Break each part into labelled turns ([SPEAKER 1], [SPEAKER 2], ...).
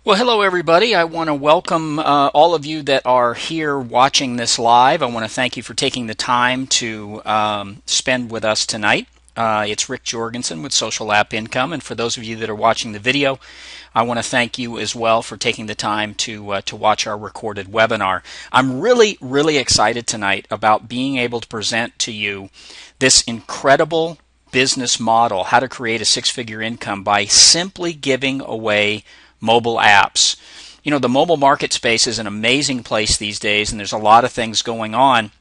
[SPEAKER 1] Well, hello everybody. I want to welcome all of you that are here watching this live. I want to thank you for taking the time to spend with us tonight. It's Rick Jorgensen with Social App Income, and for those of you that are watching the video, I want to thank you as well for taking the time to watch our recorded webinar. I'm really excited tonight about being able to present to you this incredible business model, how to create a six-figure income by simply giving away mobile apps. You know, the mobile market space is an amazing place these days, and there's a lot of things going on.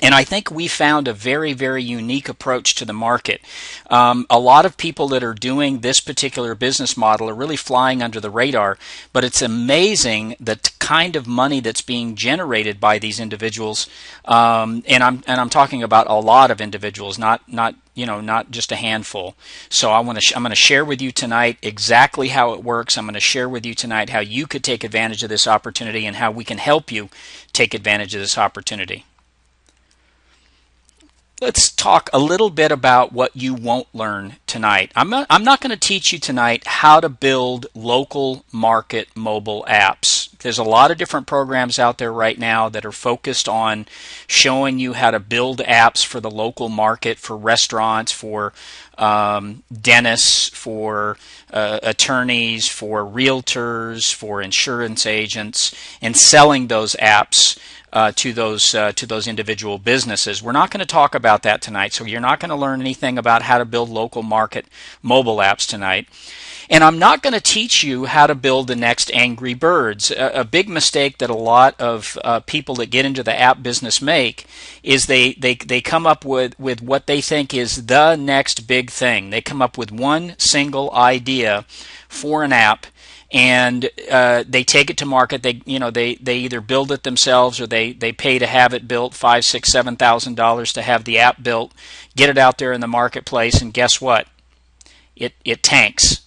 [SPEAKER 1] And I think we found a very unique approach to the market. A lot of people that are doing this particular business model are really flying under the radar, but it's amazing the kind of money that's being generated by these individuals. And I'm talking about a lot of individuals, not just a handful. So I'm going to share with you tonight exactly how it works. I'm going to share with you tonight how you could take advantage of this opportunity and how we can help you take advantage of this opportunity. Let's talk a little bit about what you won't learn tonight. I'm not going to teach you tonight how to build local market mobile apps. There's a lot of different programs out there right now that are focused on showing you how to build apps for the local market, for restaurants, for dentists, for attorneys, for realtors, for insurance agents, and selling those apps to those individual businesses. We're not going to talk about that tonight, so you're not going to learn anything about how to build local market mobile apps tonight. And I'm not going to teach you how to build the next Angry Birds. A big mistake that a lot of people that get into the app business make is they come up with what they think is the next big thing. They come up with one single idea for an app, and they take it to market. They either build it themselves or they pay to have it built, $5,000, $6,000, $7,000 to have the app built, get it out there in the marketplace, and guess what? It tanks.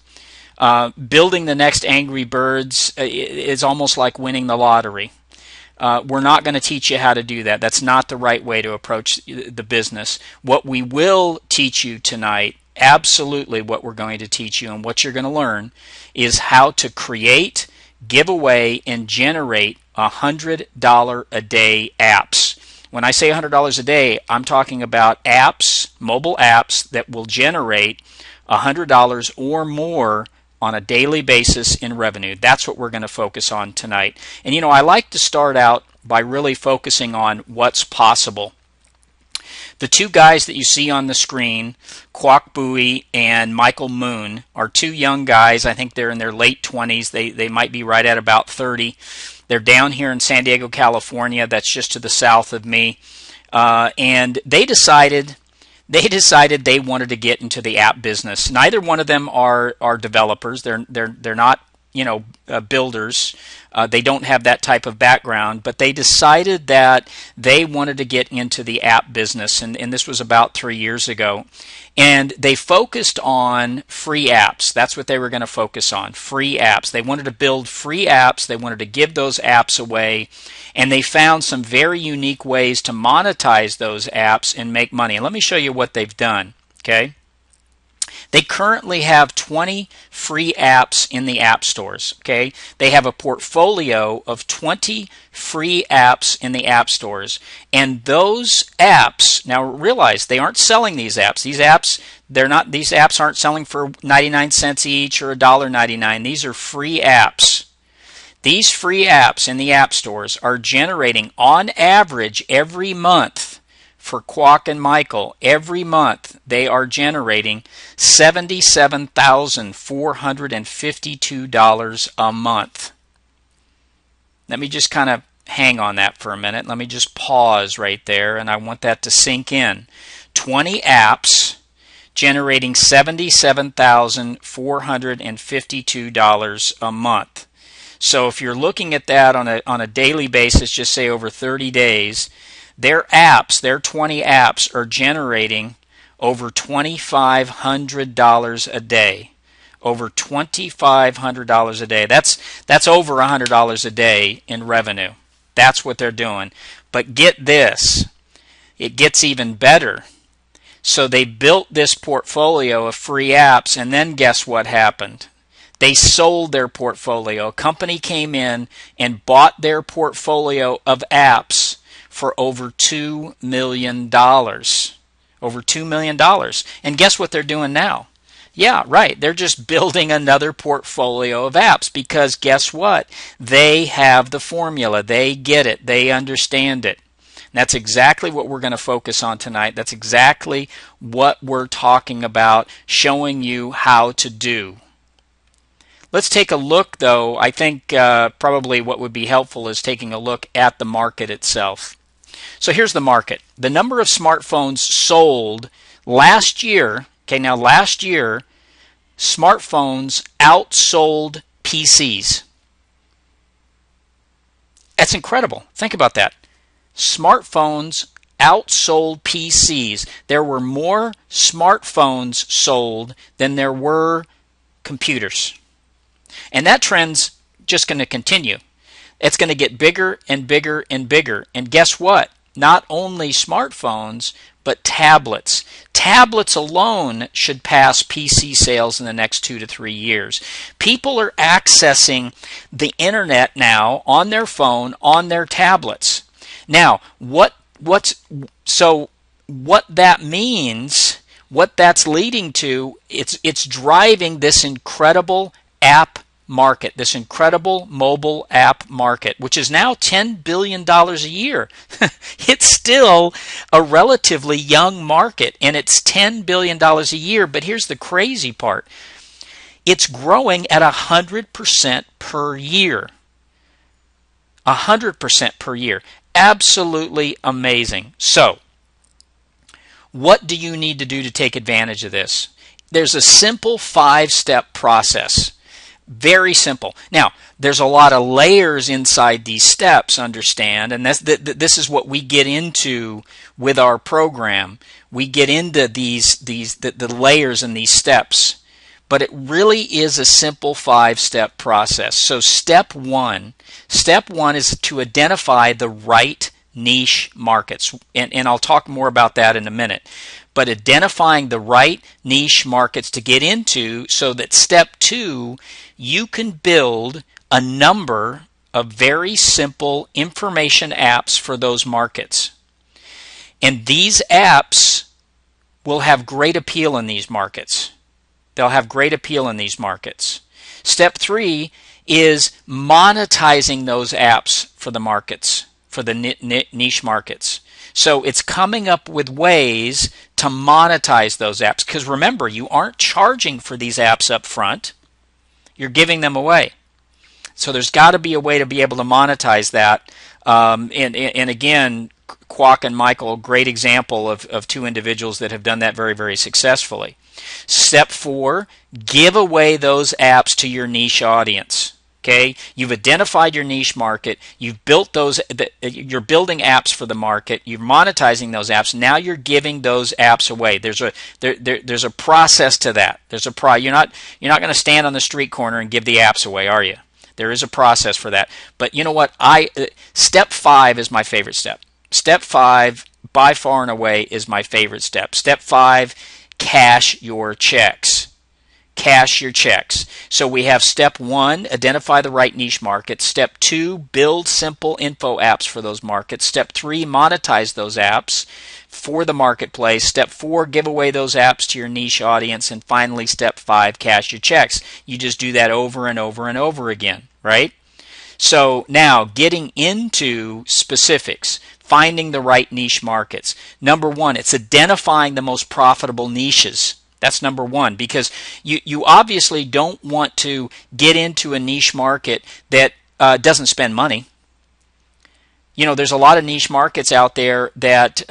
[SPEAKER 1] Building the next Angry Birds is almost like winning the lottery. We're not going to teach you how to do that. That's not the right way to approach the business. What we will teach you tonight, absolutely what we're going to teach you and what you're going to learn, is how to create, give away, and generate $100 a day apps. When I say $100 a day, I'm talking about apps, mobile apps that will generate $100 or more on a daily basis in revenue. That's what we're going to focus on tonight. And I like to start out by really focusing on what's possible. The two guys that you see on the screen, Kwok Bui and Michael Moon, are two young guys. I think they're in their late 20s. They might be right at about 30. They're down here in San Diego, California. That's just to the south of me. And they decided they wanted to get into the app business. Neither one of them are developers. They're not builders. They don't have that type of background, but they decided that they wanted to get into the app business, and this was about 3 years ago. And they focused on free apps. That's what they were going to focus on, free apps. They wanted to build free apps. They wanted to give those apps away, and they found some very unique ways to monetize those apps and make money. And let me show you what they've done, okay? They currently have 20 free apps in the app stores, okay? They have a portfolio of 20 free apps in the app stores. And those apps, now realize they aren't selling these apps. These apps aren't selling for 99 cents each or $1.99. These are free apps. These free apps in the app stores are generating, on average, every month, for Kwok and Michael, every month they are generating $77,452 a month. Let me just kind of hang on that for a minute. Let me just pause right there, and I want that to sink in. 20 apps generating $77,452 a month. So if you're looking at that on a daily basis, just say over 30 days, their 20 apps are generating over $2,500 a day. Over $2,500 a day. That's over $100 a day in revenue. That's what they're doing. But get this, it gets even better. So they built this portfolio of free apps, and then guess what happened? They sold their portfolio. A company came in and bought their portfolio of apps for over $2 million. Over $2 million. And guess what they're doing now? Yeah, right. They're just building another portfolio of apps because guess what? They have the formula. They get it. They understand it. And that's exactly what we're going to focus on tonight. That's exactly what we're talking about, showing you how to do. Let's take a look, though. I think probably what would be helpful is taking a look at the market itself. So here's the market. The number of smartphones sold last year, okay, now last year, smartphones outsold PCs. That's incredible. Think about that. Smartphones outsold PCs. There were more smartphones sold than there were computers. And that trend's just going to continue. It's going to get bigger and bigger and bigger. And guess what? Not only smartphones, but tablets. Tablets alone should pass PC sales in the next 2 to 3 years. People are accessing the internet now on their phone, on their tablets. Now, what that means, what that's leading to, it's driving this incredible app market, this incredible mobile app market, which is now $10 billion a year. It's still a relatively young market, and it's $10 billion a year, but here's the crazy part. It's growing at 100% per year. 100% per year. Absolutely amazing. So, what do you need to do to take advantage of this? There's a simple 5-step process. Very simple. Now, there's a lot of layers inside these steps, understand, and this is what we get into with our program. We get into the layers and these steps, but it really is a simple 5-step process. So step one is to identify the right niche markets, and I'll talk more about that in a minute. But identifying the right niche markets to get into so that step 2, you can build a number of very simple information apps for those markets. And these apps will have great appeal in these markets. They'll have great appeal in these markets. Step 3 is monetizing those apps for the markets, for the niche markets. So it's coming up with ways to monetize those apps. Because remember, you aren't charging for these apps up front. You're giving them away. So there's got to be a way to be able to monetize that. And again, Kwok and Michael, great example of two individuals that have done that very, very successfully. Step 4, give away those apps to your niche audience. Okay, you've identified your niche market. You've built those. You're building apps for the market. You're monetizing those apps. Now you're giving those apps away. There's a process to that. You're not going to stand on the street corner and give the apps away, are you? There is a process for that. But you know what? Step 5 is my favorite step. Step 5, by far and away, is my favorite step. Step 5, cash your checks. Cash your checks. So we have step 1, identify the right niche market. Step 2, build simple info apps for those markets. Step 3, monetize those apps for the marketplace. Step 4, give away those apps to your niche audience. And finally, step 5, cash your checks. You just do that over and over and over again, right? So now, getting into specifics, finding the right niche markets. Number 1, it's identifying the most profitable niches. That's number 1, because you obviously don't want to get into a niche market that doesn't spend money. You know, there's a lot of niche markets out there that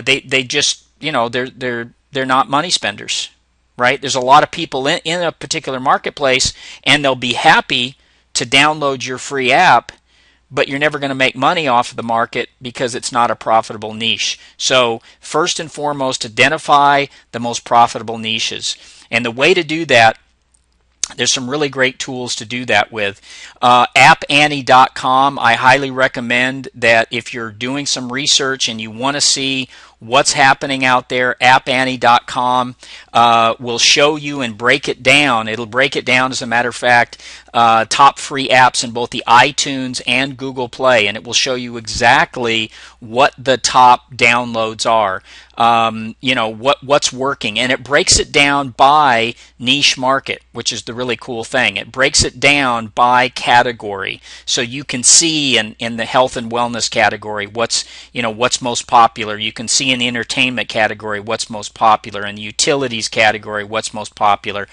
[SPEAKER 1] they just, you know, they're not money spenders, right? There's a lot of people in a particular marketplace, and they'll be happy to download your free app, but you're never going to make money off of the market because it's not a profitable niche. So first and foremost, identify the most profitable niches. And the way to do that, there's some really great tools to do that with. AppAnnie.com, I highly recommend that if you're doing some research and you want to see what's happening out there. AppAnnie.com will show you and break it down. It'll break it down, as a matter of fact, top free apps in both the iTunes and Google Play, and it will show you exactly what the top downloads are. What's working, and it breaks it down by niche market, which is the really cool thing. It breaks it down by category, so you can see in the health and wellness category what's most popular. You can see in the entertainment category what's most popular, in the utilities category what's most popular.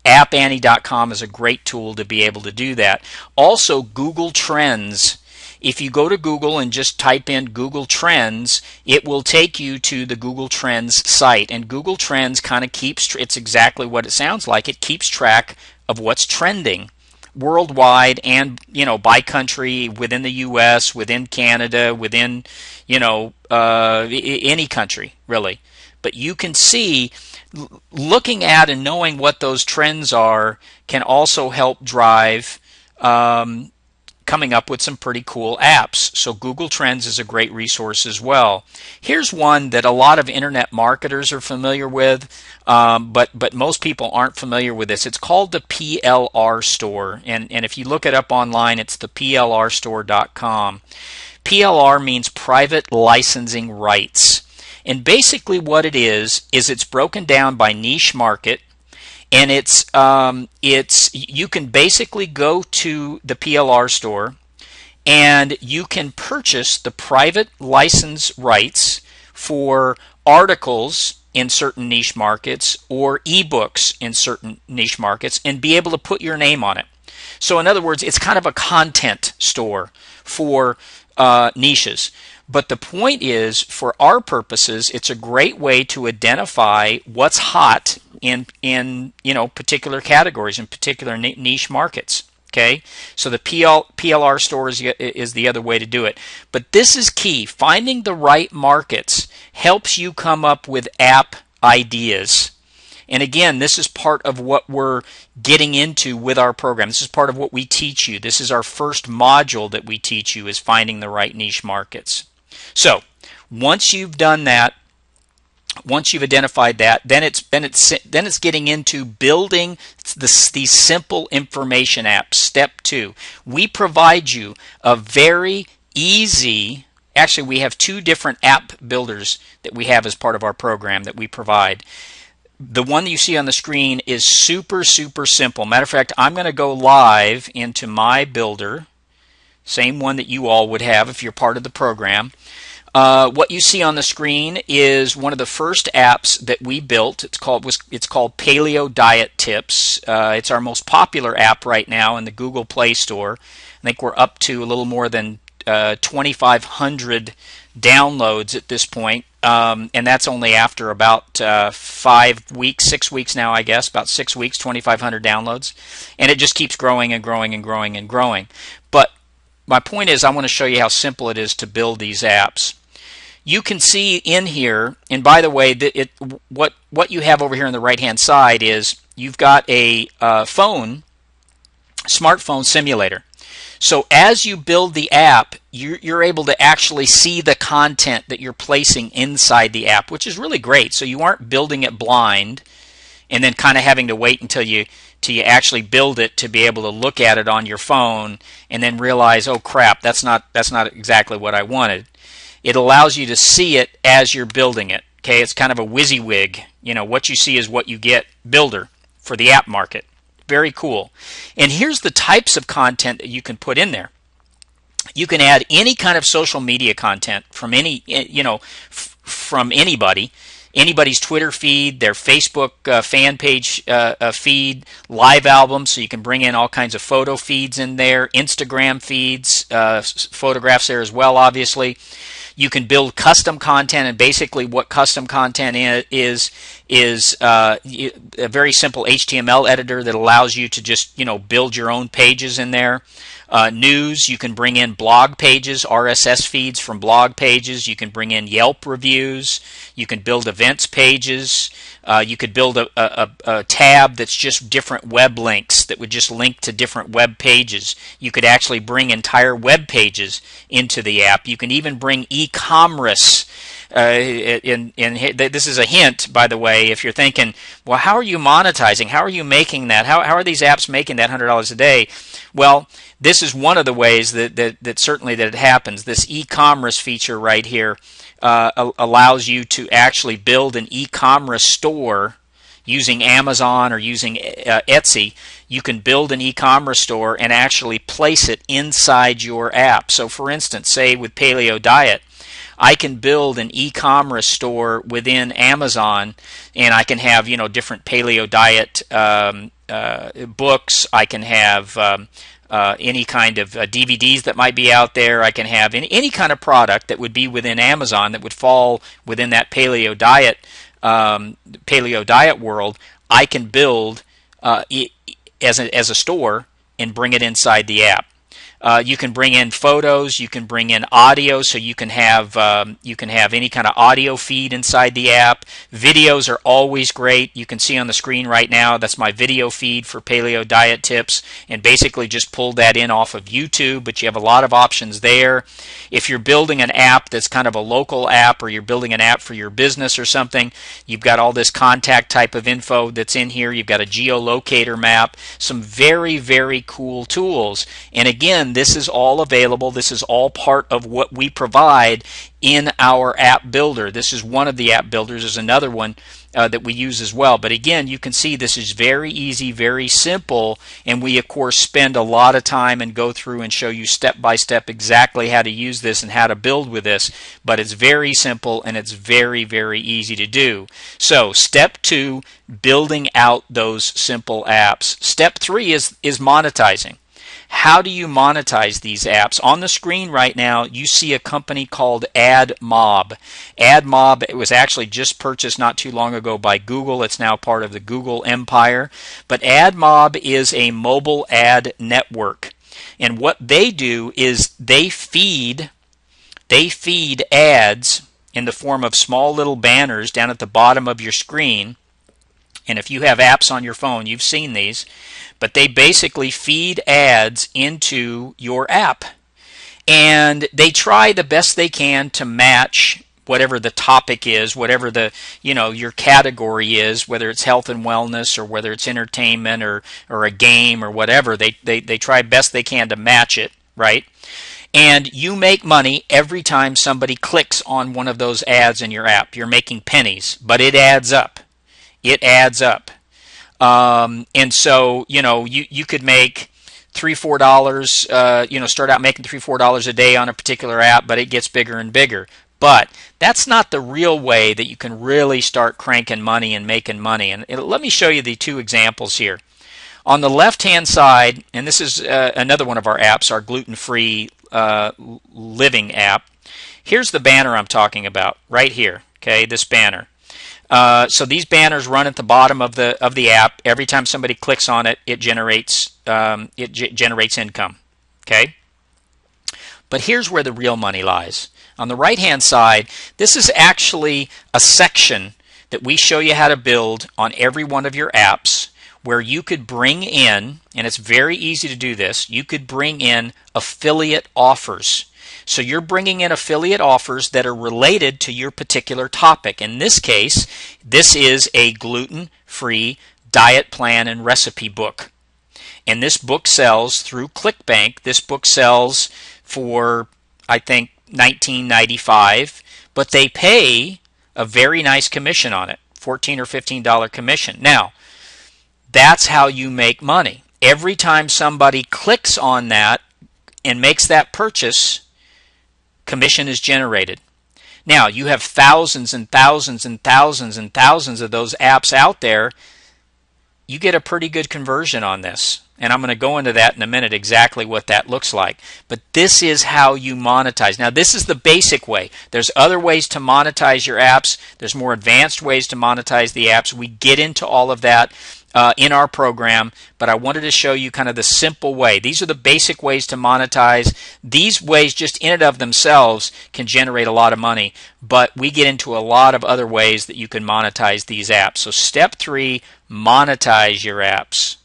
[SPEAKER 1] AppAnnie.com is a great tool to be able to do that. Also, Google Trends. If you go to Google and just type in Google Trends, it will take you to the Google Trends site. And Google Trends kind of it's exactly what it sounds like. It keeps track of what's trending worldwide and, by country, within the U.S., within Canada, within, any country, really. But you can see, looking at and knowing what those trends are can also help drive coming up with some pretty cool apps. So Google Trends is a great resource as well. Here's one that a lot of internet marketers are familiar with, but most people aren't familiar with this. It's called the PLR Store, and if you look it up online, it's the plrstore.com. PLR means Private Licensing Rights. And basically what it is it's broken down by niche market. And you can basically go to the PLR store and you can purchase the private license rights for articles in certain niche markets or ebooks in certain niche markets and be able to put your name on it. So in other words, it's kind of a content store for niches. But the point is, for our purposes, it's a great way to identify what's hot in particular categories, in particular niche markets. Okay, so the PLR store is the other way to do it. But this is key. Finding the right markets helps you come up with app ideas. And again, this is part of what we're getting into with our program. This is part of what we teach you. This is our first module that we teach you, is finding the right niche markets. So once you've done that, once you've identified that, then it's getting into building these simple information apps. Step 2, we provide you a very easy. Actually, we have 2 different app builders that we have as part of our program that we provide. The one that you see on the screen is super simple. Matter of fact, I'm going to go live into my builder, same one that you all would have if you're part of the program. What you see on the screen is one of the first apps that we built. It's called PALEO Diet Tips. It's our most popular app right now in the Google Play Store. I think we're up to a little more than 2,500 downloads at this point, and that's only after about 5 weeks, 6 weeks now, I guess, about 6 weeks, 2,500 downloads, and it just keeps growing and growing and growing and growing. But my point is, I want to show you how simple it is to build these apps. You can see in here, and by the way, what you have over here on the right-hand side is you've got a smartphone simulator. So as you build the app, you're able to actually see the content that you're placing inside the app, which is really great. So you aren't building it blind and then kind of having to wait until you actually build it to be able to look at it on your phone and then realize, oh crap, that's not exactly what I wanted. It allows you to see it as you're building it. Okay, it's kind of a WYSIWYG. What you see is what you get builder for the app market. Very cool. And here's the types of content that you can put in there. You can add any kind of social media content from from anybody's Twitter feed, their Facebook fan page feed, live albums, so you can bring in all kinds of photo feeds in there, Instagram feeds, photographs there as well, obviously. You can build custom content, and basically what custom content is a very simple HTML editor that allows you to just build your own pages in there. News, you can bring in blog pages, RSS feeds from blog pages. You can bring in Yelp reviews. You can build events pages. You could build a tab that's just different web links that would just link to different web pages. You could actually bring entire web pages into the app. You can even bring e-commerce. This is a hint, by the way, if you're thinking, well, how are you monetizing? How are you making that? How are these apps making that $100 a day? Well, this is one of the ways that certainly that it happens. This e-commerce feature right here allows you to actually build an e-commerce store using Amazon or using Etsy. You can build an e-commerce store and actually place it inside your app. So for instance, say with Paleo Diet, I can build an e-commerce store within Amazon, and I can have, you know, different Paleo Diet books. I can have any kind of DVDs that might be out there. I can have any kind of product that would be within Amazon that would fall within that Paleo Diet world. I can build as a store and bring it inside the app. You can bring in photos. You can bring in audio, so you can have any kind of audio feed inside the app. Videos are always great. You can see on the screen right now, that's my video feed for Paleo Diet Tips, and basically just pulled that in off of YouTube, but you have a lot of options there. If you're building an app that's kind of a local app, or you're building an app for your business or something, you've got all this contact type of info that's in here. You've got a geolocator map, some very, very cool tools. And again, this is all available. This is all part of what we provide in our app builder. This is one of the app builders. There's another one that we use as well. But again, you can see this is very easy, very simple, and we of course spend a lot of time and go through and show you step by step exactly how to use this and how to build with this. But it's very simple and it's very, very easy to do. So step 2, building out those simple apps. Step 3 is monetizing. How do you monetize these apps? On the screen right now, you see a company called AdMob. AdMob, it was actually just purchased not too long ago by Google. It's now part of the Google empire. But AdMob is a mobile ad network. And what they do is they feed ads in the form of small little banners down at the bottom of your screen. And if you have apps on your phone, you've seen these. But they basically feed ads into your app. And they try the best they can to match whatever the topic is, whatever the, you know, your category is, whether it's health and wellness or whether it's entertainment or a game or whatever. They try best they can to match it, right? And you make money every time somebody clicks on one of those ads in your app. You're making pennies, but it adds up. It adds up. And so, you know, you could make $3, $4, you know, start out making $3, $4 a day on a particular app, but it gets bigger and bigger. But that's not the real way that you can really start cranking money and making money. And let me show you the 2 examples here. On the left-hand side, and this is another one of our apps, our gluten-free living app. Here's the banner I'm talking about right here, okay, this banner. So these banners run at the bottom of the app. Every time somebody clicks on it, it generates income. Okay. But here's where the real money lies. On the right-hand side, this is actually a section that we show you how to build on every one of your apps, where you could bring in, and it's very easy to do this, you could bring in affiliate offers. So you're bringing in affiliate offers that are related to your particular topic. In this case, this is a gluten-free diet plan and recipe book. And this book sells through ClickBank. This book sells for, I think, $19.95, but they pay a very nice commission on it, $14 or $15 commission. Now, that's how you make money. Every time somebody clicks on that and makes that purchase, commission is generated. Now, you have thousands and thousands and thousands and thousands of those apps out there. You get a pretty good conversion on this. And I'm going to go into that in a minute, exactly what that looks like. But this is how you monetize. Now, this is the basic way. There's other ways to monetize your apps. There's more advanced ways to monetize the apps. We get into all of that in our program, but I wanted to show you kind of the simple way. These are the basic ways to monetize. These ways just in and of themselves can generate a lot of money, but we get into a lot of other ways that you can monetize these apps. So step 3, monetize your apps.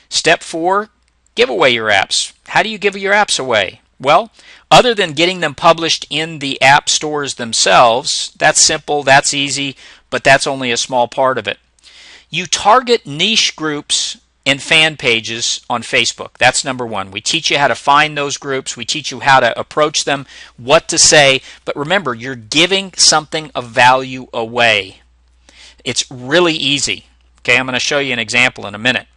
[SPEAKER 1] Step 4, give away your apps. How do you give your apps away? Well, other than getting them published in the app stores themselves, that's simple, that's easy, but that's only a small part of it. You target niche groups and fan pages on Facebook. That's number 1. We teach you how to find those groups. We teach you how to approach them, what to say. But remember, you're giving something of value away. It's really easy. Okay, I'm going to show you an example in a minute.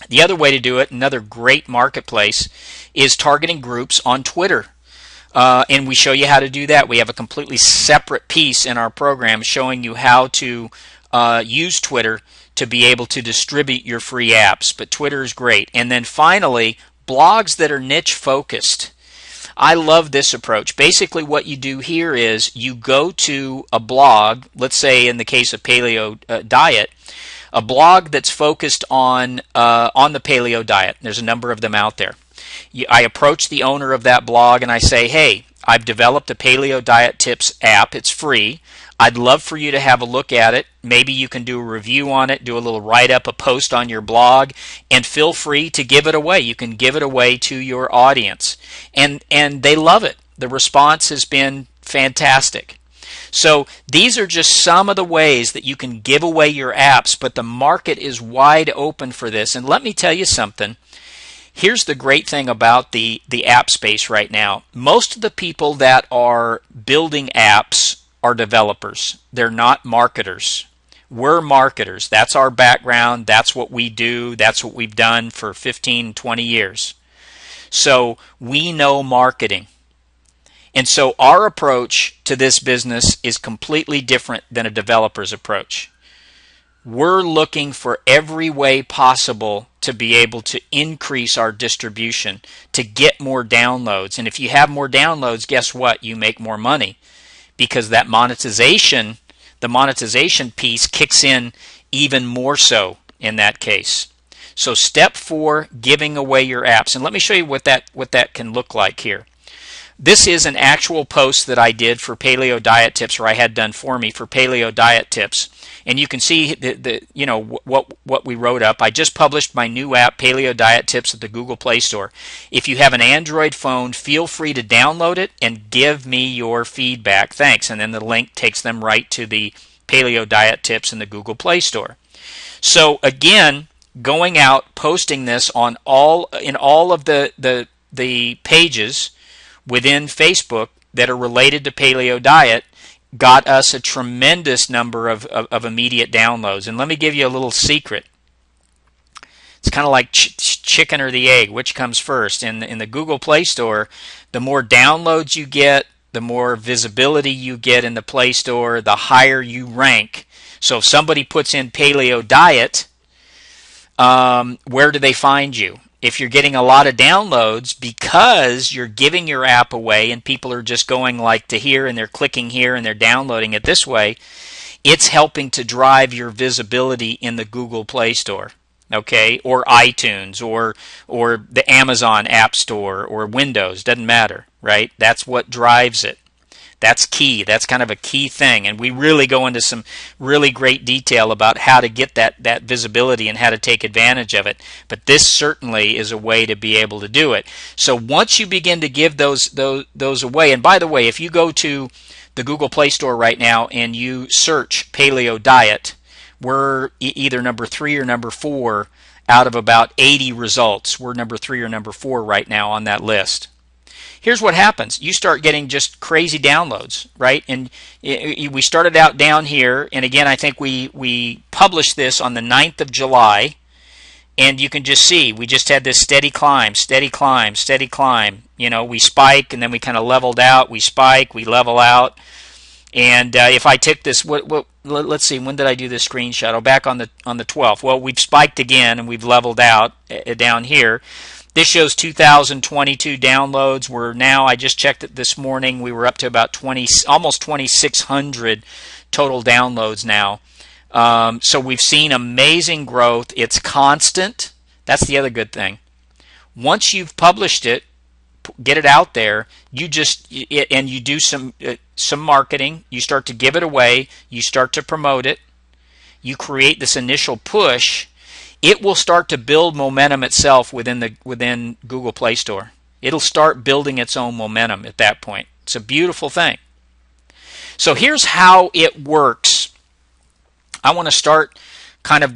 [SPEAKER 1] The other way to do it, another great marketplace, is targeting groups on Twitter. And we show you how to do that. We have a completely separate piece in our program showing you how to use Twitter to be able to distribute your free apps. But Twitter is great. And then finally, blogs that are niche focused. I love this approach. Basically what you do here is you go to a blog, let's say in the case of Paleo Diet, a blog that's focused on the paleo diet. There's a number of them out there. I approach the owner of that blog and I say, hey, I've developed a Paleo Diet Tips app. It's free. I'd love for you to have a look at it. Maybe you can do a review on it, do a little write-up, a post on your blog, and feel free to give it away. You can give it away to your audience. And they love it. The response has been fantastic. So these are just some of the ways that you can give away your apps, but the market is wide open for this. And let me tell you something. Here's the great thing about the app space right now. Most of the people that are building apps are developers. They're not marketers. We're marketers. That's our background. That's what we do. That's what we've done for 15, 20 years. So we know marketing. And so our approach to this business is completely different than a developer's approach. We're looking for every way possible to be able to increase our distribution, to get more downloads. And if you have more downloads, guess what? You make more money, because that monetization, the monetization piece kicks in even more so in that case. So step 4, giving away your apps. And let me show you what that can look like here. This is an actual post that I did for Paleo Diet Tips, or I had done for me for Paleo Diet Tips. And you can see what we wrote up. I just published my new app, Paleo Diet Tips, at the Google Play Store. If you have an Android phone, feel free to download it and give me your feedback. Thanks. And then the link takes them right to the Paleo Diet Tips in the Google Play Store. So again, going out, posting this on in all of the pages within Facebook that are related to paleo diet got us a tremendous number of immediate downloads. And let me give you a little secret. It's kind of like chicken or the egg. Which comes first? In the Google Play Store, the more downloads you get, the more visibility you get in the Play Store, the higher you rank. So if somebody puts in paleo diet, where do they find you? If you're getting a lot of downloads because you're giving your app away and people are just going like to here and they're clicking here and they're downloading it this way, it's helping to drive your visibility in the Google Play Store, okay, or iTunes or the Amazon App Store or Windows, doesn't matter, right? That's what drives it. That's key. That's kind of a key thing. And we really go into some really great detail about how to get that visibility and how to take advantage of it. But this certainly is a way to be able to do it. So once you begin to give those away, and by the way, if you go to the Google Play Store right now and you search Paleo Diet, we're either number 3 or number 4 out of about 80 results. We're number 3 or number 4 right now on that list. Here's what happens. You start getting just crazy downloads, right? And we started out down here, and again, I think we published this on the 9th of July, and you can just see we just had this steady climb, steady climb, steady climb. You know, we spike, and then we kind of leveled out. We spike, we level out. And if I took this, let let's see, when did I do this screenshot? Oh, back on the 12th. Well, we've spiked again and we've leveled out down here. This shows 2022 downloads. We're now, I just checked it this morning, we were up to about almost 2,600 total downloads now. So we've seen amazing growth. It's constant. That's the other good thing. Once you've published it, get it out there, you do some marketing, you start to give it away, you start to promote it, you create this initial push, it will start to build momentum itself within Google Play Store. It'll start building its own momentum at that point. It's a beautiful thing. So here's how it works. I want to start kind of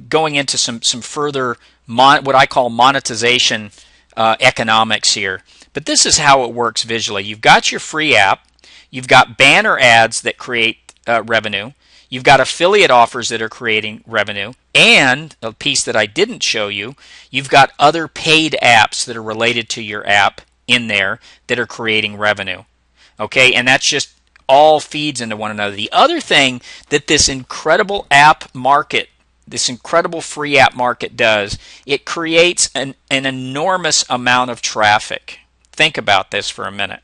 [SPEAKER 1] going into some further what I call monetization economics here. But this is how it works visually. You've got your free app, you've got banner ads that create revenue, you've got affiliate offers that are creating revenue, and a piece that I didn't show you, you've got other paid apps that are related to your app in there that are creating revenue. Okay, and that's just all feeds into one another. The other thing that this incredible app market, this incredible free app market does, it creates an enormous amount of traffic. Think about this for a minute.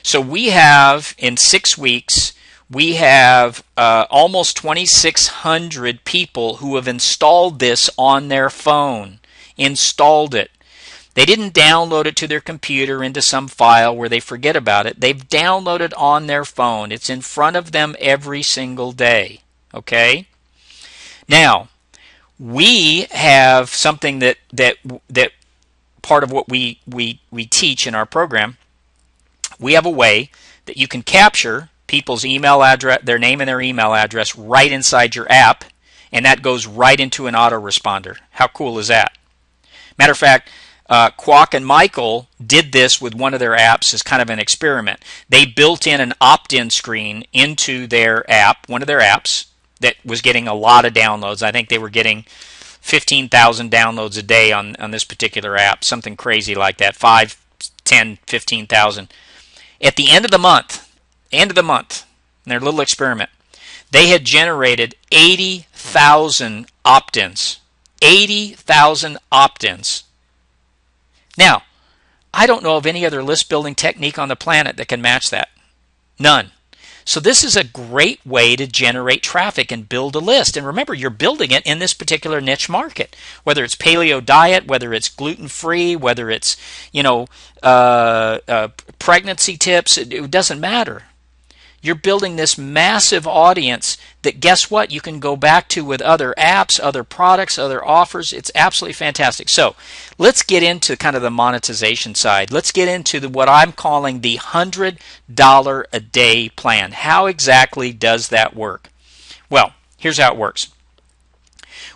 [SPEAKER 1] So we have, in 6 weeks, we have almost 2,600 people who have installed this on their phone. Installed it. They didn't download it to their computer into some file where they forget about it. They've downloaded on their phone. It's in front of them every single day. Okay? Now, we have something that part of what we teach in our program. We have a way that you can capture people's email address, their name and their email address right inside your app, and that goes right into an autoresponder. How cool is that? Matter of fact, Kwok and Michael did this with one of their apps as kind of an experiment. They built in an opt-in screen into their app, one of their apps, that was getting a lot of downloads. I think they were getting 15,000 downloads a day on this particular app, something crazy like that, 5, 10, 15,000. At the end of the month, in their little experiment, they had generated 80,000 opt-ins. 80,000 opt-ins. Now, I don't know of any other list building technique on the planet that can match that. None. So this is a great way to generate traffic and build a list. And remember, you're building it in this particular niche market. Whether it's paleo diet, whether it's gluten-free, whether it's, pregnancy tips, it doesn't matter. You're building this massive audience that, guess what, you can go back to with other apps, other products, other offers. It's absolutely fantastic. So let's get into kind of the monetization side. Let's get into what I'm calling the $100 a day plan. How exactly does that work? Well, here's how it works.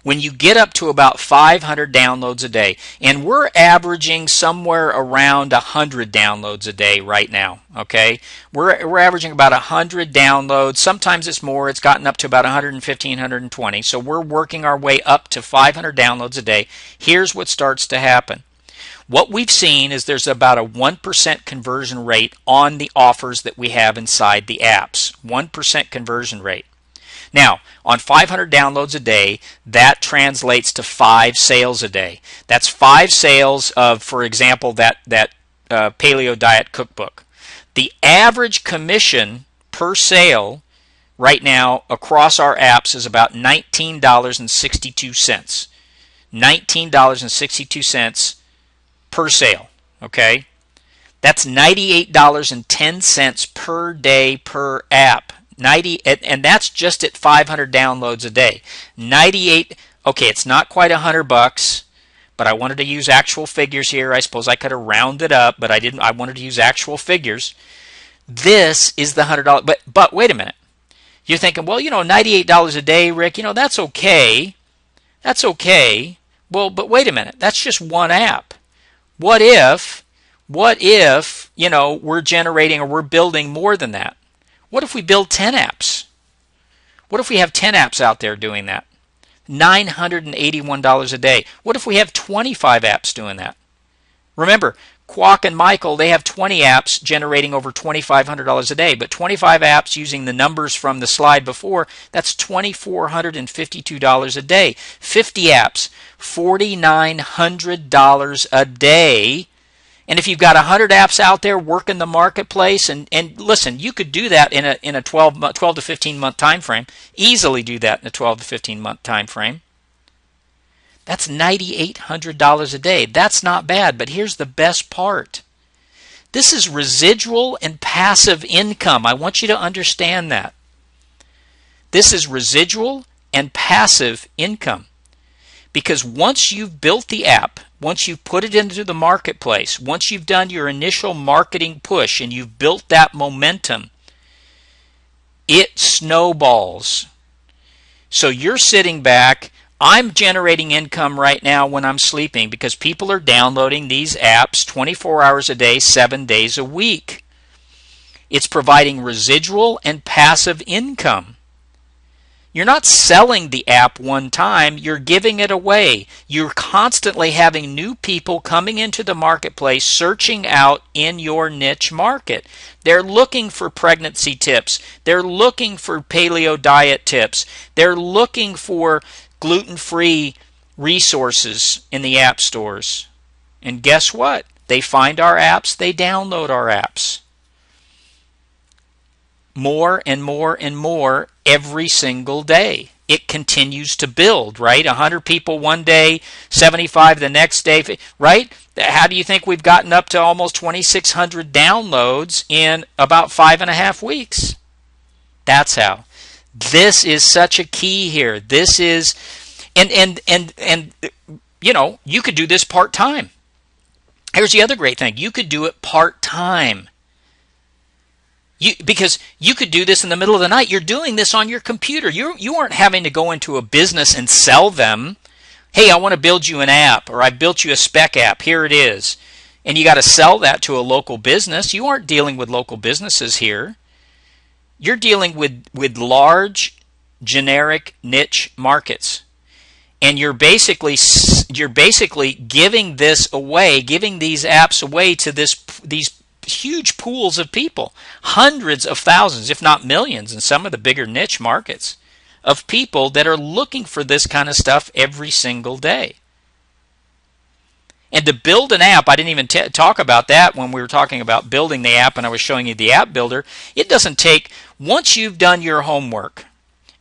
[SPEAKER 1] When you get up to about 500 downloads a day, and we're averaging somewhere around 100 downloads a day right now, okay? We're averaging about 100 downloads. Sometimes it's more. It's gotten up to about 115, 120. So we're working our way up to 500 downloads a day. Here's what starts to happen. What we've seen is there's about a 1% conversion rate on the offers that we have inside the apps. 1% conversion rate. Now, on 500 downloads a day, that translates to 5 sales a day. That's 5 sales of, for example, that Paleo Diet Cookbook. The average commission per sale right now across our apps is about $19.62. $19.62 per sale, okay? That's $98.10 per day per app. And that's just at 500 downloads a day. 98. Okay, it's not quite $100, but I wanted to use actual figures here. I suppose I could have rounded up, but I didn't. I wanted to use actual figures. This is the $100. But wait a minute. You're thinking, well, $98 a day, Rick. That's okay. That's okay. Well, but wait a minute. That's just one app. What if we're generating or we're building more than that? What if we build 10 apps? What if we have 10 apps out there doing that? $981 a day. What if we have 25 apps doing that? Remember, Kwok and Michael, they have 20 apps generating over $2,500 a day, but 25 apps using the numbers from the slide before, that's $2,452 a day. 50 apps, $4,900 a day. And if you've got 100 apps out there working the marketplace, and listen, you could do that in a 12 to 15 month time frame. Easily do that in a 12 to 15 month time frame. That's $9,800 a day. That's not bad, but here's the best part. This is residual and passive income. I want you to understand that. This is residual and passive income. Because once you've built the app, once you've put it into the marketplace, once you've done your initial marketing push and you've built that momentum, it snowballs. So you're sitting back. I'm generating income right now when I'm sleeping because people are downloading these apps 24 hours a day, 7 days a week. It's providing residual and passive income. You're not selling the app one time, you're giving it away. You're constantly having new people coming into the marketplace searching out in your niche market. They're looking for pregnancy tips. They're looking for paleo diet tips. They're looking for gluten-free resources in the app stores. And guess what? They find our apps, they download our apps. More and more and more every single day. It continues to build, right? 100 people one day, 75 the next day, right? How do you think we've gotten up to almost 2,600 downloads in about 5.5 weeks? That's how. This is such a key here. This is, and you know, you could do this part-time. Here's the other great thing. You could do it part-time. Because you could do this in the middle of the night. You're doing this on your computer. You aren't having to go into a business and sell them. Hey, I want to build you an app, or I built you a spec app. Here it is. And you got to sell that to a local business. You aren't dealing with local businesses here. You're dealing with large, generic niche markets. And you're basically giving this away, giving these apps away to these huge pools of people, hundreds of thousands, if not millions, in some of the bigger niche markets of people that are looking for this kind of stuff every single day. And to build an app, I didn't even talk about that when we were talking about building the app and I was showing you the app builder. It doesn't take, once you've done your homework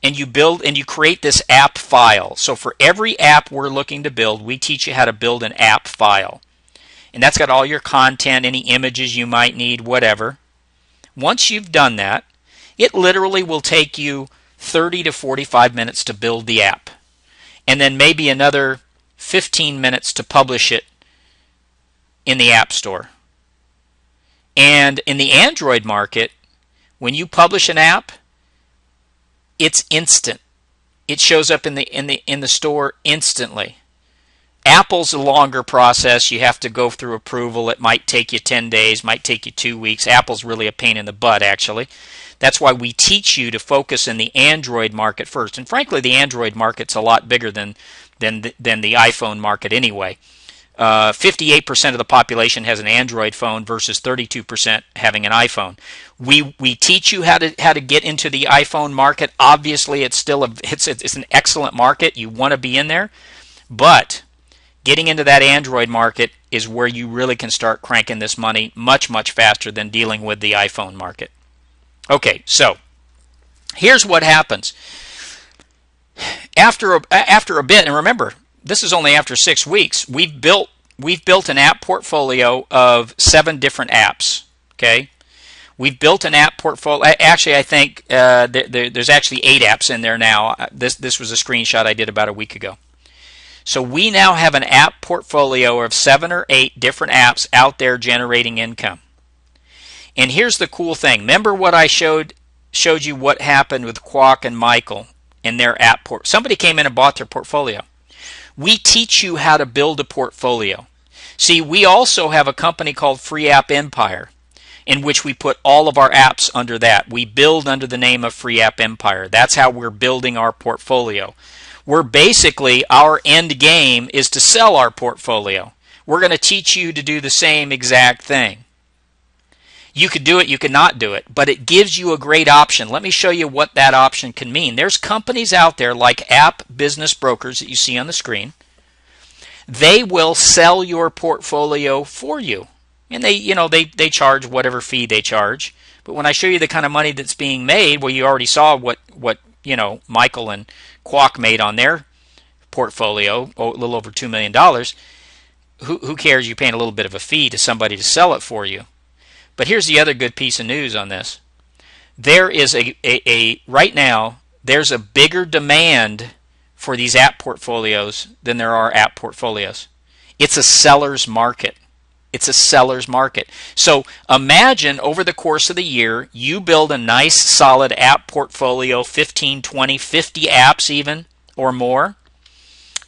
[SPEAKER 1] and you build and you create this app file. So for every app we're looking to build, we teach you how to build an app file. And that's got all your content, any images you might need, whatever. Once you've done that, it literally will take you 30 to 45 minutes to build the app. And then maybe another 15 minutes to publish it in the App Store. And in the Android market, when you publish an app, it's instant. It shows up in the store instantly. Apple's a longer process. You have to go through approval. It might take you 10 days, might take you 2 weeks. Apple's really a pain in the butt, actually. That's why we teach you to focus in the Android market first. And frankly, the Android market's a lot bigger than the iPhone market anyway. 58% of the population has an Android phone versus 32% having an iPhone. We teach you how to get into the iPhone market. Obviously, it's still it's an excellent market. You want to be in there, but getting into that Android market is where you really can start cranking this money much, much faster than dealing with the iPhone market. Okay, so here's what happens. After a bit, and remember, this is only after 6 weeks, we've built an app portfolio of 7 different apps, okay? We've built an app portfolio. Actually, I think there's actually 8 apps in there now. This was a screenshot I did about a week ago. So we now have an app portfolio of 7 or 8 different apps out there generating income. And here's the cool thing. Remember what I showed you what happened with Kwok and Michael in their app port. Somebody came in and bought their portfolio. We teach you how to build a portfolio. See, we also have a company called Free App Empire, in which we put all of our apps under that. We build under the name of Free App Empire. That's how we're building our portfolio. We're basically, our end game is to sell our portfolio. we're going to teach you to do the same exact thing. You could do it, you could not do it, but it gives you a great option. Let me show you what that option can mean. There's companies out there like App Business Brokers that you see on the screen. They will sell your portfolio for you. And they charge whatever fee they charge. But when I show you the kind of money that's being made, well, you already saw what Michael and Kwok made on their portfolio, a little over $2 million. Who cares? You're paying a little bit of a fee to somebody to sell it for you. But here's the other good piece of news on this. There is right now, there's a bigger demand for these app portfolios than there are app portfolios. It's a seller's market. It's a seller's market. So imagine over the course of the year, you build a nice solid app portfolio, 15, 20, 50 apps even or more,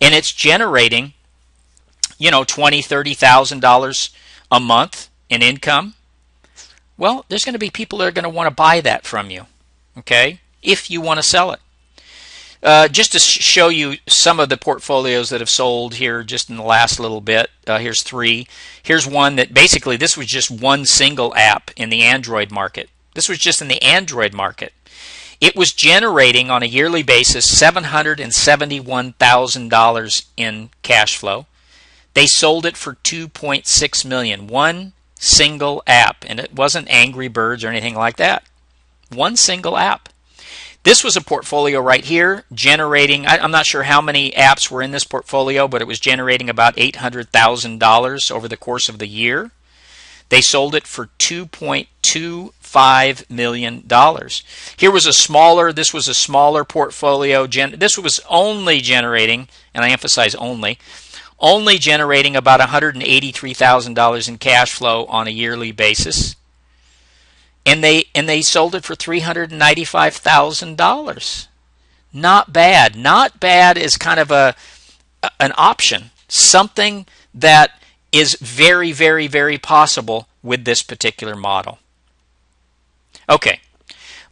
[SPEAKER 1] and it's generating, $20,000, $30,000 a month in income. Well, there's going to be people that are going to want to buy that from you, okay, if you want to sell it. Just to show you some of the portfolios that have sold here just in the last little bit, here's 3. Here's one that basically this was just one single app in the Android market. This was just in the Android market. It was generating on a yearly basis $771,000 in cash flow. They sold it for $2.6 million. One single app, and it wasn't Angry Birds or anything like that. One single app. This was a portfolio right here generating, I'm not sure how many apps were in this portfolio, but it was generating about $800,000 over the course of the year. They sold it for $2.25 million. Here was this was a smaller portfolio. This was only generating, and I emphasize only generating about $183,000 in cash flow on a yearly basis. And they sold it for $395,000. Not bad. Not bad is kind of an option. Something that is very, very, very possible with this particular model. Okay,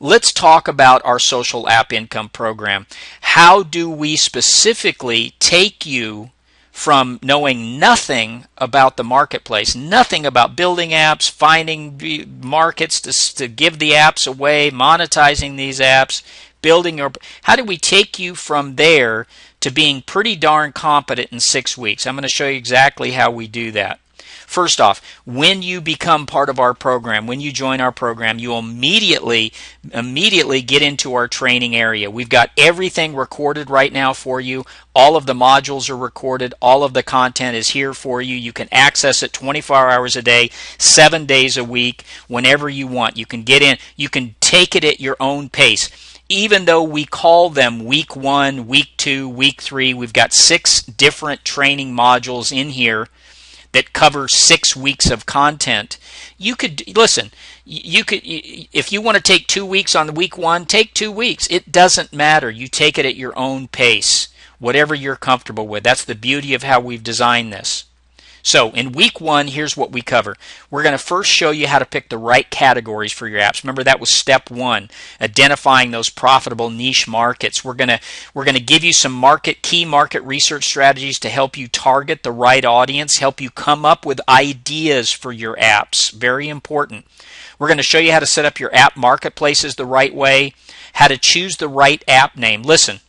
[SPEAKER 1] let's talk about our social app income program. How do we specifically take you from knowing nothing about the marketplace, nothing about building apps, finding markets to give the apps away, monetizing these apps, how do we take you from there to being pretty darn competent in 6 weeks? I'm going to show you exactly how we do that. First off, when you become part of our program, when you join our program, you immediately get into our training area. We've got everything recorded right now for you. All of the modules are recorded. All of the content is here for you. You can access it 24 hours a day, 7 days a week, whenever you want. You can get in. You can take it at your own pace. Even though we call them week 1, week 2, week 3, we've got 6 different training modules in here that cover 6 weeks of content. You could listen. You could, if you want to take 2 weeks on the week 1, take 2 weeks. It doesn't matter. You take it at your own pace, whatever you're comfortable with. That's the beauty of how we've designed this. So in week 1, here's what we cover. We're going to first show you how to pick the right categories for your apps. Remember, that was step 1, identifying those profitable niche markets. We're going to give you some key market research strategies to help you target the right audience, help you come up with ideas for your apps. Very important. We're going to show you how to set up your app marketplaces the right way, how to choose the right app name. Listen.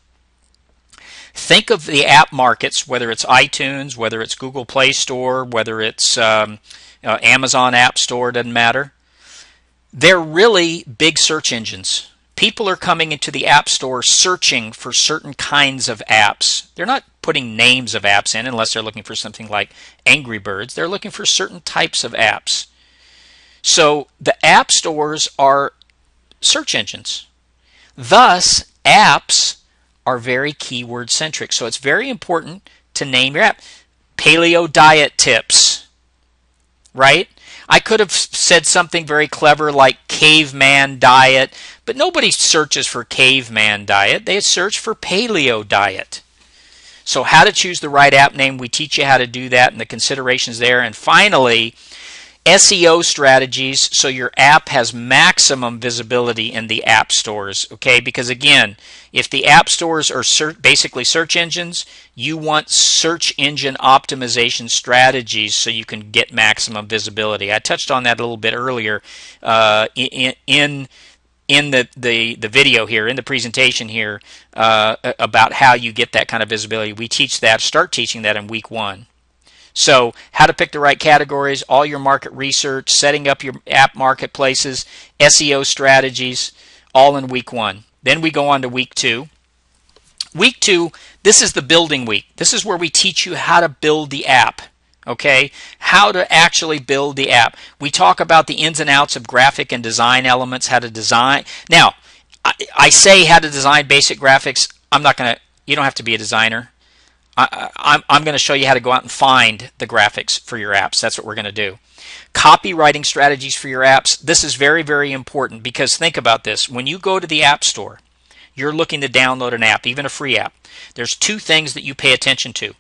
[SPEAKER 1] Think of the app markets, whether it's iTunes, whether it's Google Play Store, whether it's Amazon App Store, doesn't matter. They're really big search engines. People are coming into the App Store searching for certain kinds of apps. They're not putting names of apps in unless they're looking for something like Angry Birds. They're looking for certain types of apps. So the app stores are search engines. Thus, apps are very keyword centric. So it's very important to name your app. Paleo diet tips, right? I could have said something very clever like caveman diet, but nobody searches for caveman diet. They search for paleo diet. So how to choose the right app name, we teach you how to do that and the considerations there. And finally, SEO strategies, so your app has maximum visibility in the app stores, okay? Because again, if the app stores are basically search engines, you want search engine optimization strategies so you can get maximum visibility. I touched on that a little bit earlier in the video here, in the presentation here, about how you get that kind of visibility. We teach that, start teaching that in week 1. So how to pick the right categories, all your market research, setting up your app marketplaces, SEO strategies, all in week 1. Then we go on to week 2. Week 2, this is the building week. This is where we teach you how to build the app. Okay, how to actually build the app. We talk about the ins and outs of graphic and design elements, how to design. Now, I say how to design basic graphics. You don't have to be a designer. I'm going to show you how to go out and find the graphics for your apps. That's what we're going to do. Copywriting strategies for your apps. This is very, very important because think about this. When you go to the App Store, you're looking to download an app, even a free app. There's 2 things that you pay attention to.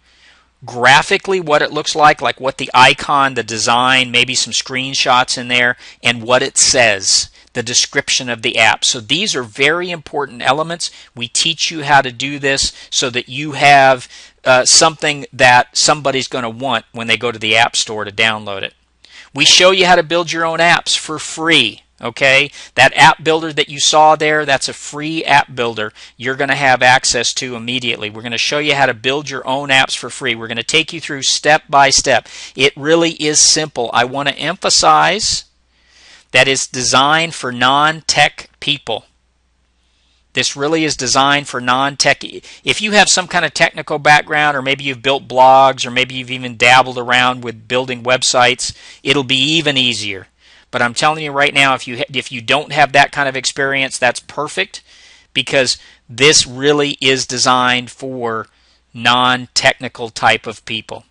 [SPEAKER 1] Graphically, what it looks like what the icon, the design, maybe some screenshots in there, and what it says, the description of the app. So these are very important elements. We teach you how to do this so that you have something that somebody's going to want when they go to the App Store to download it. We show you how to build your own apps for free. Okay, that app builder that you saw there, that's a free app builder you're going to have access to immediately. We're going to show you how to build your own apps for free. We're going to take you through step by step. It really is simple. I want to emphasize that it's designed for non-tech people. This really is designed for non-tech. If you have some kind of technical background, or maybe you've built blogs, or maybe you've even dabbled around with building websites, it'll be even easier. But I'm telling you right now, if you don't have that kind of experience, that's perfect, because this really is designed for non-technical type of people.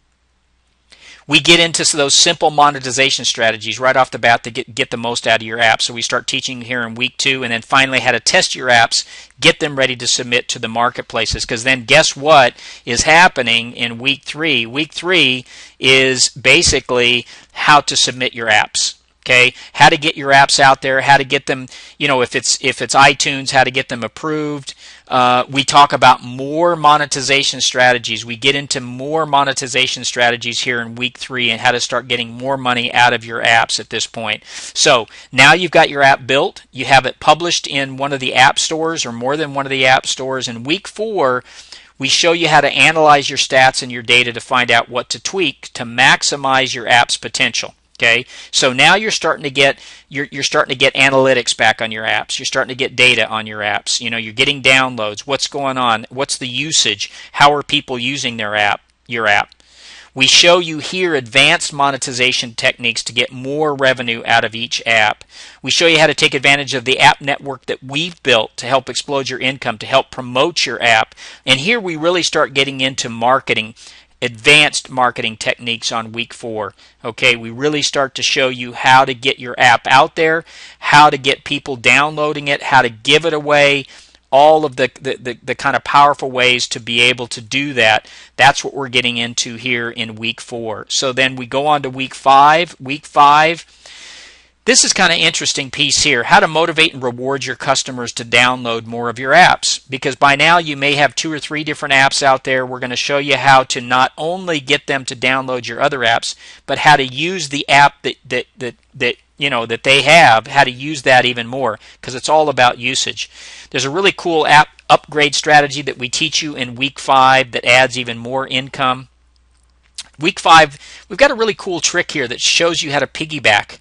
[SPEAKER 1] We get into those simple monetization strategies right off the bat to get the most out of your app. So we start teaching here in week 2, and then finally how to test your apps, get them ready to submit to the marketplaces. Because then guess what is happening in week 3? Week 3 is basically how to submit your apps. Okay, how to get your apps out there, how to get them, if it's iTunes, how to get them approved. We talk about more monetization strategies. We get into more monetization strategies here in week 3 and how to start getting more money out of your apps at this point. So now you've got your app built. You have it published in one of the app stores or more than one of the app stores. In week 4, we show you how to analyze your stats and your data to find out what to tweak to maximize your app's potential. Okay, so now you're starting to get analytics back on your apps. You're starting to get data on your apps. You're getting downloads. What's going on? What's the usage? How are people using your app? We show you here advanced monetization techniques to get more revenue out of each app. We show you how to take advantage of the app network that we've built to help explode your income, to help promote your app. And here we really start getting into marketing. Advanced marketing techniques on week 4. Okay, we really start to show you how to get your app out there, how to get people downloading it, how to give it away, all of the kind of powerful ways to be able to do that. That's what we're getting into here in week 4. So then we go on to week 5. Week 5, this is kind of interesting piece here, how to motivate and reward your customers to download more of your apps. Because by now you may have 2 or 3 different apps out there. We're going to show you how to not only get them to download your other apps, but how to use the app that they have, how to use that even more, because it's all about usage. There's a really cool app upgrade strategy that we teach you in week 5 that adds even more income. Week 5, we've got a really cool trick here that shows you how to piggyback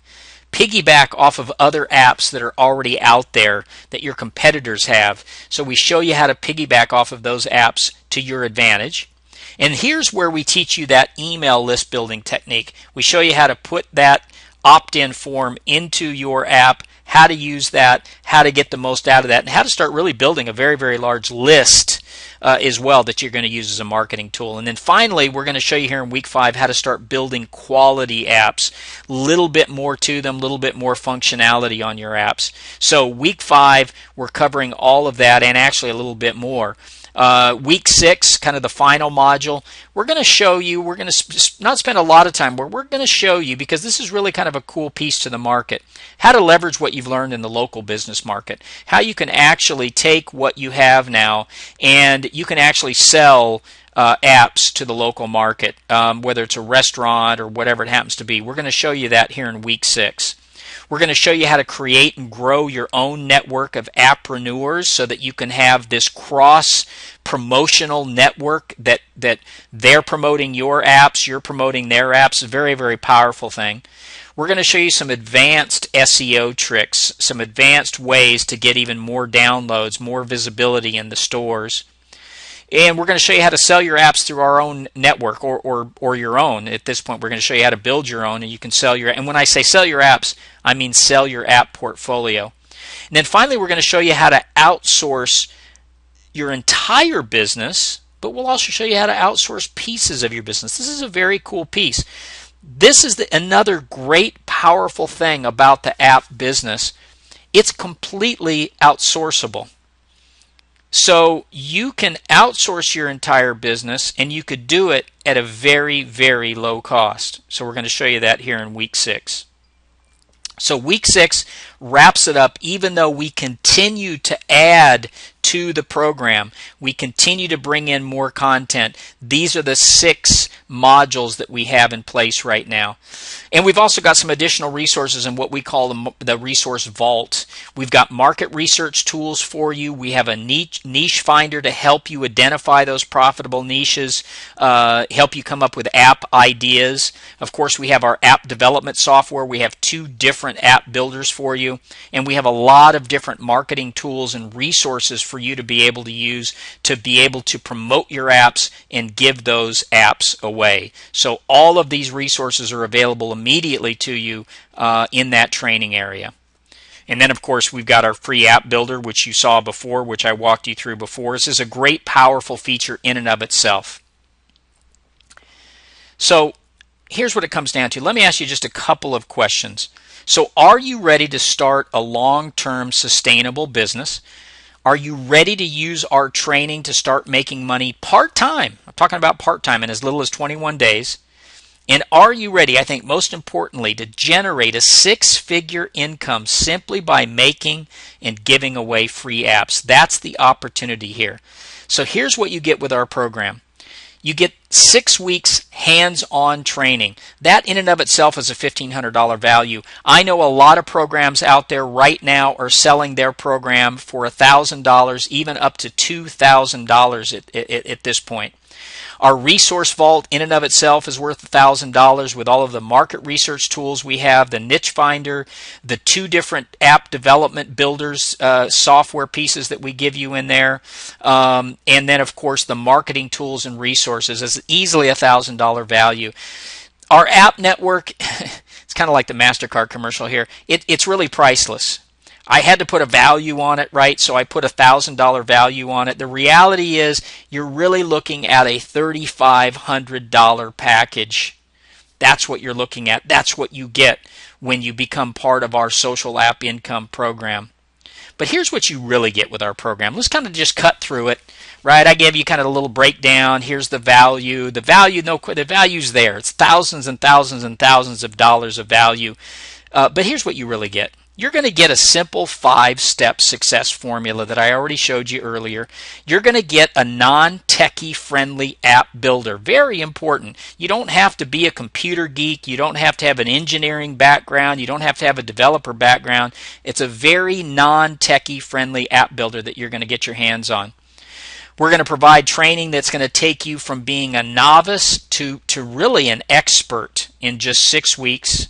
[SPEAKER 1] off of other apps that are already out there that your competitors have. So we show you how to piggyback off of those apps to your advantage. And here's where we teach you that email list building technique. We show you how to put that opt-in form into your app, how to use that, how to get the most out of that, and how to start really building a very, very large list as well that you're going to use as a marketing tool. And then finally, we're going to show you here in week 5 how to start building quality apps. A little bit more to them, a little bit more functionality on your apps. So week 5, we're covering all of that and actually a little bit more. Week 6, kind of the final module, we're going to show you, we're going to not spend a lot of time, but we're going to show you, because this is really kind of a cool piece to the market, how to leverage what you've learned in the local business market, how you can actually take what you have now and you can actually sell apps to the local market, whether it's a restaurant or whatever it happens to be. We're going to show you that here in week 6. We're going to show you how to create and grow your own network of appreneurs so that you can have this cross promotional network that they're promoting your apps, you're promoting their apps. A very, very powerful thing. We're going to show you some advanced SEO tricks, some advanced ways to get even more downloads, more visibility in the stores. And we're going to show you how to sell your apps through our own network or your own. At this point, we're going to show you how to build your own, and you can sell your. And when I say sell your apps, I mean sell your app portfolio. And then finally, we're going to show you how to outsource your entire business, but we'll also show you how to outsource pieces of your business. This is a very cool piece. This is another great, powerful thing about the app business. It's completely outsourceable. So you can outsource your entire business, and you could do it at a very, very low cost. So we're going to show you that here in week 6. So week 6 wraps it up. Even though we continue to add to the program, we continue to bring in more content. These are the 6 modules that we have in place right now. And we've also got some additional resources in what we call the resource vault. We've got market research tools for you. We have a niche finder to help you identify those profitable niches, help you come up with app ideas. Of course, we have our app development software. We have 2 different app builders for you. And we have a lot of different marketing tools and resources for you to be able to use to be able to promote your apps and give those apps away. So all of these resources are available immediately to you in that training area. And then, of course, we've got our free app builder, which you saw before, which I walked you through before. This is a great, powerful feature in and of itself. So here's what it comes down to. Let me ask you just a couple of questions. So are you ready to start a long-term sustainable business? Are you ready to use our training to start making money part-time? I'm talking about part-time in as little as 21 days. And are you ready, I think most importantly, to generate a 6-figure income simply by making and giving away free apps? That's the opportunity here. So here's what you get with our program. You get 6 weeks hands-on training. That in and of itself is a $1,500 value. I know a lot of programs out there right now are selling their program for $1,000, even up to $2,000 at this point. Our resource vault in and of itself is worth $1,000 with all of the market research tools we have, the niche finder, the 2 different app development builders software pieces that we give you in there, and then of course the marketing tools and resources is easily a $1,000 value. Our app network, it's kind of like the MasterCard commercial here, it's really priceless. I had to put a value on it, right? So I put a $1,000 value on it. The reality is you're really looking at a $3,500 package. That's what you're looking at. That's what you get when you become part of our social app income program. But here's what you really get with our program. Let's kind of just cut through it, right? I gave you kind of a little breakdown. Here's the value. The value's there. It's thousands and thousands and thousands of dollars of value. But here's what you really get. You're going to get a simple 5-step success formula that I already showed you earlier. You're going to get a non-techie friendly app builder. Very important. You don't have to be a computer geek. You don't have to have an engineering background. You don't have to have a developer background. It's a very non-techie friendly app builder that you're going to get your hands on. We're going to provide training that's going to take you from being a novice to really an expert in just 6 weeks.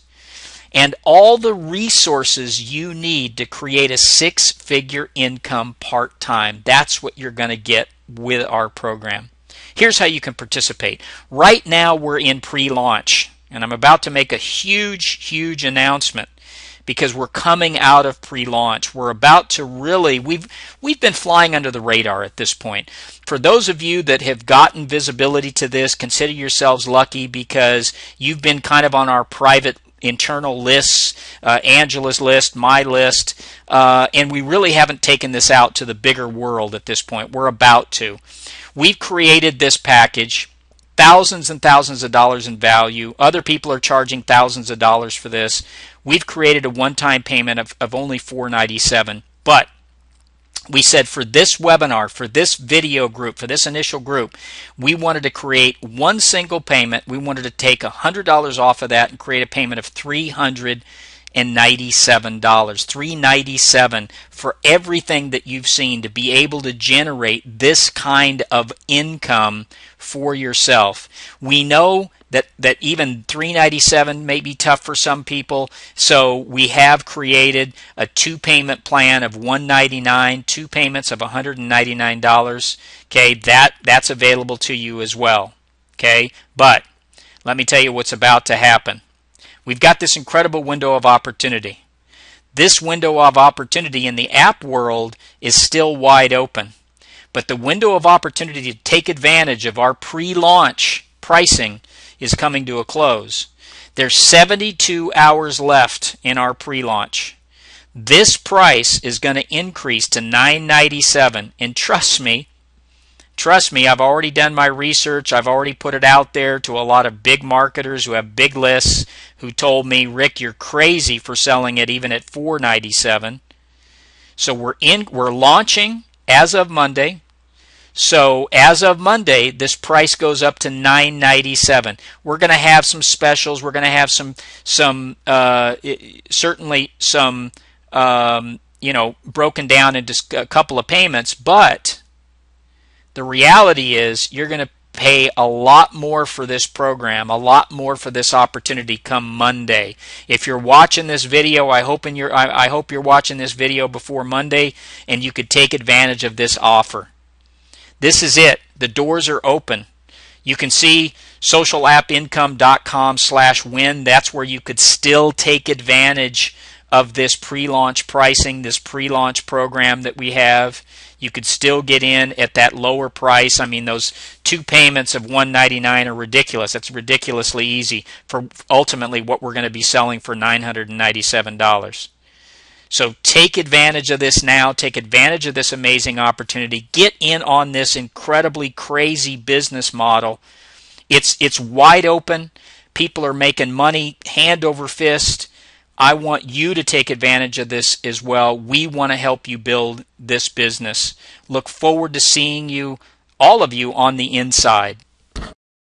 [SPEAKER 1] And all the resources you need to create a 6-figure income part-time. That's what you're going to get with our program. Here's how you can participate. Right now we're in pre-launch, and I'm about to make a huge announcement because we're coming out of pre-launch. We're about to really, we've been flying under the radar at this point. For those of you that have gotten visibility to this, consider yourselves lucky because you've been kind of on our private internal lists, Angela's list, my list, and we really haven't taken this out to the bigger world at this point. We're about to. We've created this package, thousands and thousands of dollars in value. Other people are charging thousands of dollars for this. We've created a one-time payment of only $497, but we said for this webinar, for this video group, for this initial group, we wanted to create one single payment. We wanted to take $100 off of that and create a payment of $397. $397 for everything that you've seen, to be able to generate this kind of income for yourself. We know that even $397 may be tough for some people, so we have created a two-payment plan of $199, two payments of $199. Okay, that's available to you as well. Okay, but let me tell you what's about to happen. We've got this incredible window of opportunity. This window of opportunity in the app world is still wide open, but the window of opportunity to take advantage of our pre-launch pricing is coming to a close. There's 72 hours left in our pre-launch. This price is going to increase to $997, and trust me, I've already done my research. I've already put it out there to a lot of big marketers who have big lists who told me, Rick, you're crazy for selling it even at $497. So we're launching as of Monday. So as of Monday, this price goes up to $997. We're going to have some specials. We're going to have certainly some broken down into a couple of payments. But the reality is, you're going to pay a lot more for this program, a lot more for this opportunity come Monday. If you're watching this video, I hope you're watching this video before Monday, and you could take advantage of this offer. This is it. The doors are open. You can see socialappincome.com/win. That's where you could still take advantage of this pre-launch pricing, this pre-launch program that we have. You could still get in at that lower price. I mean, those two payments of $199 are ridiculous. That's ridiculously easy for ultimately what we're going to be selling for $997. So take advantage of this now. Take advantage of this amazing opportunity. Get in on this incredibly crazy business model. It's wide open. People are making money hand over fist. I want you to take advantage of this as well. We want to help you build this business. Look forward to seeing you, all of you, on the inside.